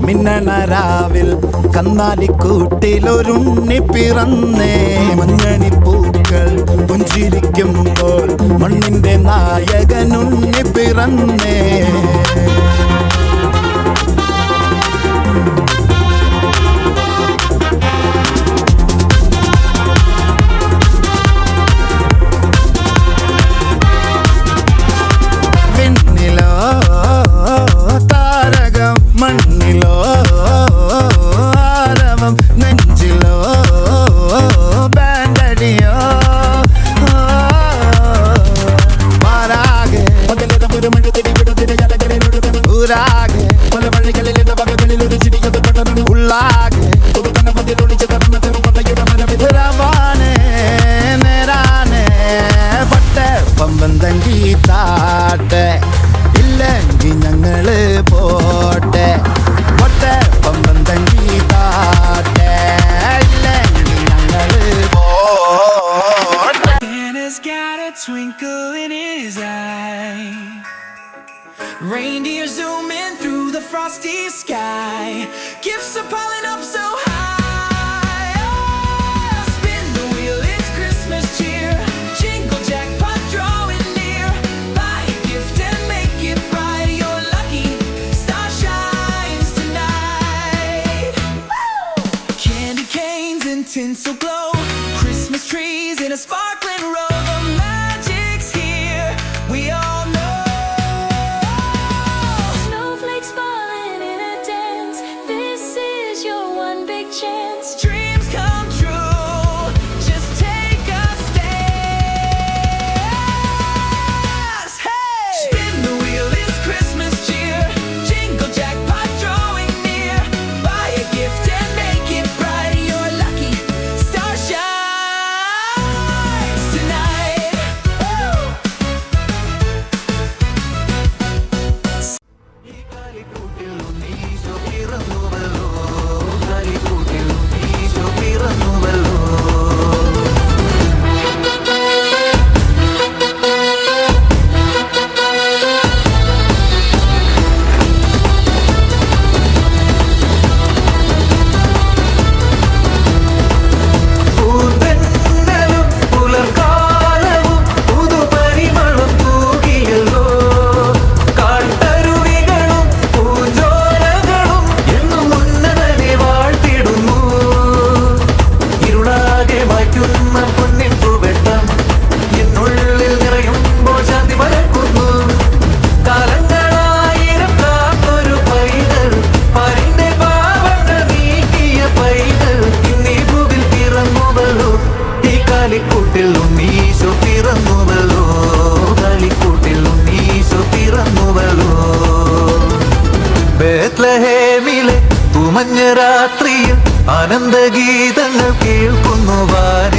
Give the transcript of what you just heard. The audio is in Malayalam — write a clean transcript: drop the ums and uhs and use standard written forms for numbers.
മിന്നണരാവിൽ കന്നാലിക്കൂട്ടിലൊരുണ്ണി പിറന്നേ. മഞ്ഞണിപ്പൂക്കൾ പുഞ്ചിരിക്കുമ്പോൾ മണ്ണിന്റെ നായകനുണ്ണി പിറന്നേ. മണ്ണിലോ ആരവം നെഞ്ചിലോ ബാൻഡടിയോ മാറാകെ ഊരാകെ പല വഴികളിൽ വകകളിൽ ഒരു ചിരിയത് ഉള്ളാകെ നേരാനെ പട്ട പമ്പന്തങ്കി താട്ടെ ഇല്ലെങ്കിൽ ഞങ്ങള് പോട്ടെ. പൊട്ടെ പമ്പന്തങ്കി താട്ടെ ഇല്ലെങ്കിൽ ഞങ്ങള് പോട്ടെ. Santa's got a twinkle in his eye. Reindeer zooming through the frosty sky. Gifts are piling up so high. Oh, spin the wheel, it's Christmas cheer. Jingle jackpot drawing near. Buy a gift and make it bright. You're lucky, star shines tonight. Woo! Candy canes and tinsel glow. Christmas trees in a sparkling row. The magic's here, we all know. Snowflakes falling in a dance. This is your one big chance. Dreams come true, just take a stance. Hey! Spin the wheel, it's Christmas cheer. Jingle jackpot drawing near. Buy a gift and make it bright. You're lucky, star shines tonight. Woo! പൂന്തന്നലും പുലർക്കാലവും പുതുപരിമളം തൂകിയല്ലോ. കാട്ടരുവികളും പൂഞ്ചോലകളും എന്നും ഉന്നതനെ വാഴ്ത്തിടുന്നു. ഇരുളാകെ മാറ്റുന്ന പൊന്നിൻ പൂവെട്ടം എന്നുള്ളിൽ നിറയുമ്പോൾ ശാന്തി പരക്കുന്നു. കാലങ്ങളായിരം കാത്തൊരു പൈതൽ, പരിന്റെ പാവങ്ങൾ നീക്കിയ പൈതൽ ഇന്നീ ഭൂവിൽ പിറന്നുവല്ലോ. ഈ കാലിക്കൂട്ടിൽ ഉണ്ണീശോ പിറന്നുവല്ലോ. കാലിക്കൂട്ടിൽ ഉണ്ണീശോ പിറന്നുവല്ലോ. ബേത്ലഹേമിലെ പൂമഞ്ഞ രാത്രിയിൽ ആനന്ദഗീതങ്ങൾ കേൾക്കുന്നു വാൻ